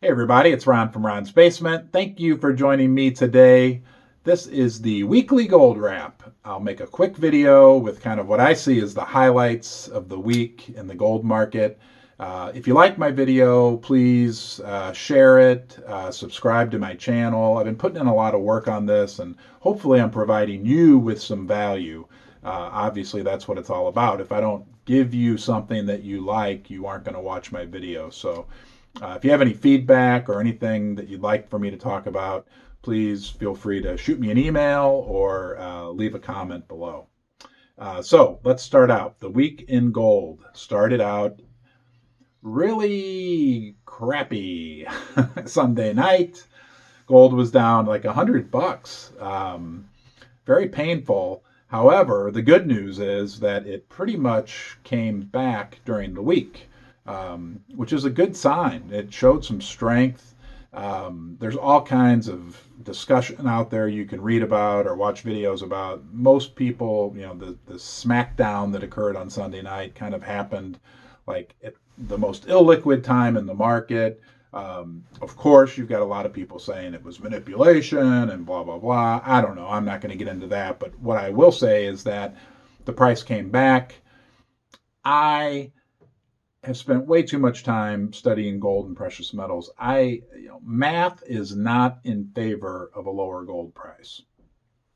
Hey everybody, it's Ron from Ron's Basement. Thank you for joining me today. This is the weekly gold wrap. I'll make a quick video with kind of what I see as the highlights of the week in the gold market. If you like my video, please share it, subscribe to my channel. I've been putting in a lot of work on this, and hopefully I'm providing you with some value. Obviously, that's what it's all about. If I don't give you something that you like, you aren't going to watch my video. So if you have any feedback or anything that you'd like for me to talk about, please feel free to shoot me an email or leave a comment below. So let's start out. The week in gold started out really crappy. Sunday night, gold was down like $100. Very painful. However, the good news is that it pretty much came back during the week, which is a good sign. It showed some strength. There's all kinds of discussion out there you can read about or watch videos about. Most people, the smackdown that occurred on Sunday night kind of happened like at the most illiquid time in the market. Of course, you've got a lot of people saying it was manipulation and blah, blah, blah. I don't know. I'm not going to get into that. But what I will say is that the price came back. I have spent way too much time studying gold and precious metals. Math is not in favor of a lower gold price,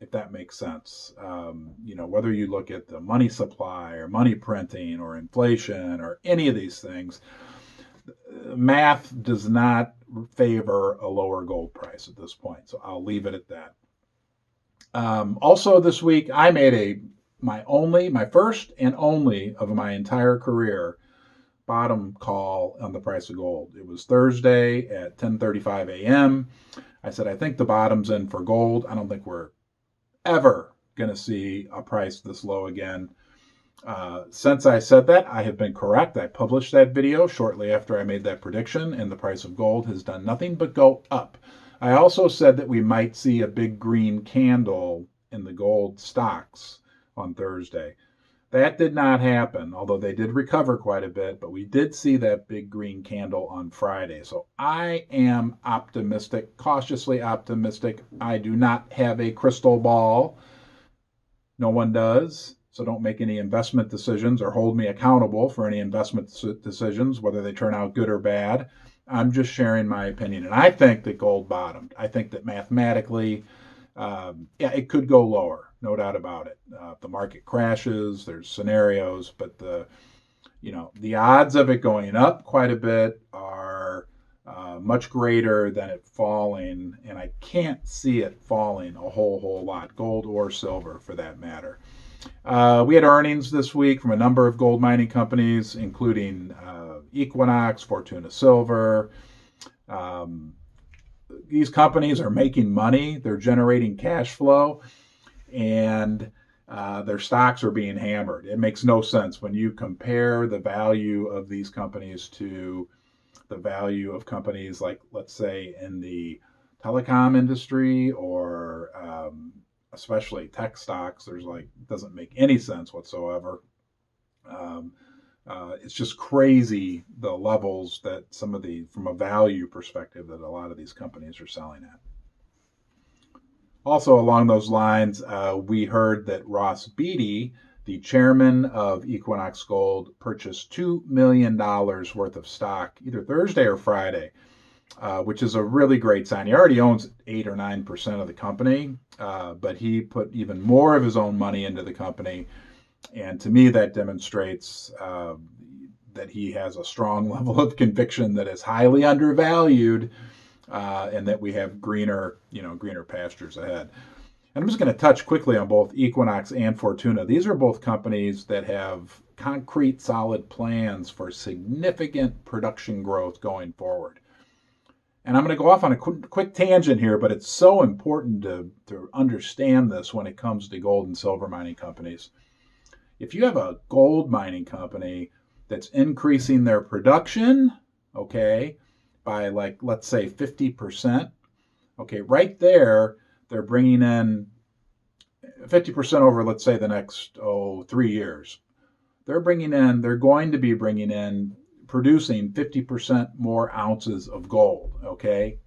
if that makes sense. Whether you look at the money supply or money printing or inflation or any of these things, math does not favor a lower gold price at this point. So I'll leave it at that. Also this week, I made my first and only of my entire career bottom call on the price of gold. It was Thursday at 10:35 a.m. I said, I think the bottom's in for gold. I don't think we're ever going to see a price this low again. Since I said that, I have been correct. I published that video shortly after I made that prediction, and the price of gold has done nothing but go up. I also said that we might see a big green candle in the gold stocks on Thursday. That did not happen, although they did recover quite a bit, but we did see that big green candle on Friday. So I am optimistic, cautiously optimistic. I do not have a crystal ball. No one does. So don't make any investment decisions or hold me accountable for any investment decisions, whether they turn out good or bad. I'm just sharing my opinion. And I think that gold bottomed. I think that mathematically, it could go lower, no doubt about it. If the market crashes, there's scenarios, but the odds of it going up quite a bit are much greater than it falling, and I can't see it falling a whole lot, gold or silver for that matter. We had earnings this week from a number of gold mining companies, including Equinox, Fortuna Silver. These companies are making money, they're generating cash flow, and their stocks are being hammered. It makes no sense when you compare the value of these companies to the value of companies like, let's say, in the telecom industry or especially tech stocks. Doesn't make any sense whatsoever. It's just crazy the levels that from a value perspective, that a lot of these companies are selling at. Also, along those lines, we heard that Ross Beatty, the chairman of Equinox Gold, purchased $2 million worth of stock either Thursday or Friday, which is a really great sign. He already owns 8 or 9% of the company, but he put even more of his own money into the company. And to me, that demonstrates that he has a strong level of conviction that is highly undervalued, and that we have greener pastures ahead. And I'm just going to touch quickly on both Equinox and Fortuna. These are both companies that have concrete, solid plans for significant production growth going forward. And I'm going to go off on a quick tangent here, but it's so important to understand this when it comes to gold and silver mining companies. If you have a gold mining company that's increasing their production, okay, by let's say 50%, okay, right there, they're bringing in 50% over, let's say, the next 3 years. They're going to be bringing in producing 50% more ounces of gold, okay?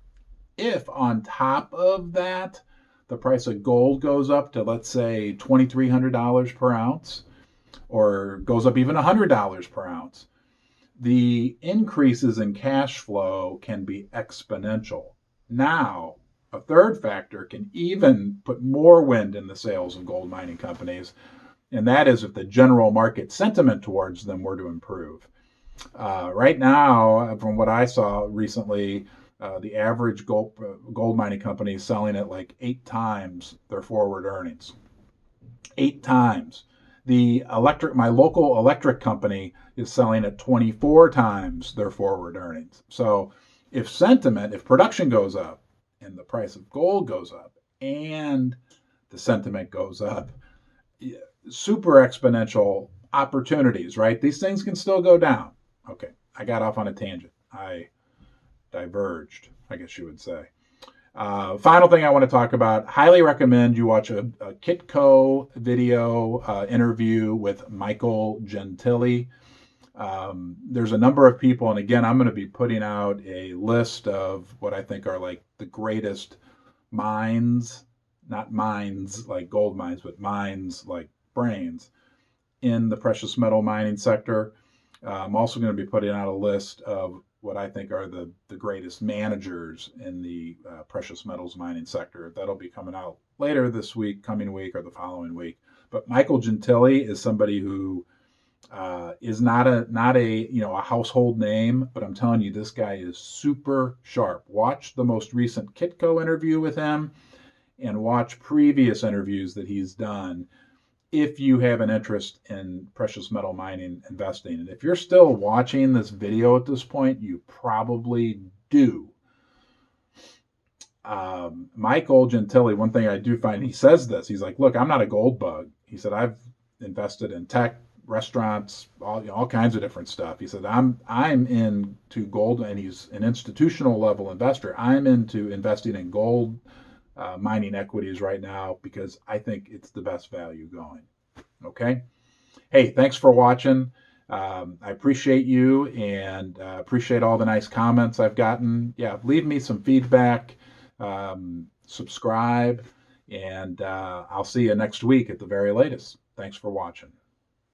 If on top of that, the price of gold goes up to, let's say, $2,300 per ounce, or goes up even $100 per ounce, the increases in cash flow can be exponential. Now, a third factor can even put more wind in the sails of gold mining companies, and that is if the general market sentiment towards them were to improve. Right now, from what I saw recently, the average gold mining company is selling at like 8 times their forward earnings. 8 times. My local electric company is selling at 24 times their forward earnings. So if production goes up and the price of gold goes up and the sentiment goes up, super exponential opportunities, right? These things can still go down. Okay, I got off on a tangent. I diverged, I guess you would say. Final thing I want to talk about, highly recommend you watch a Kitco video interview with Michael Gentili. There's a number of people, and again, I'm going to be putting out a list of what I think are like the greatest mines, not mines like gold mines, but mines like brains in the precious metal mining sector. I'm also going to be putting out a list of what I think are the greatest managers in the precious metals mining sector. That'll be coming out later this week, coming week, or the following week. But Michael Gentili is somebody who is not a household name, but I'm telling you, this guy is super sharp. Watch the most recent Kitco interview with him, and watch previous interviews that he's done if you have an interest in precious metal mining investing. And if you're still watching this video at this point, you probably do. Michael Gentili, one thing I do find, he says this, he's like, look, I'm not a gold bug. He said, I've invested in tech, restaurants, all kinds of different stuff. He said, I'm into gold, and he's an institutional level investor. I'm into investing in gold mining equities right now because I think it's the best value going. Okay. Hey, thanks for watching. I appreciate you, and appreciate all the nice comments I've gotten. Yeah, leave me some feedback, subscribe, and I'll see you next week at the very latest. Thanks for watching.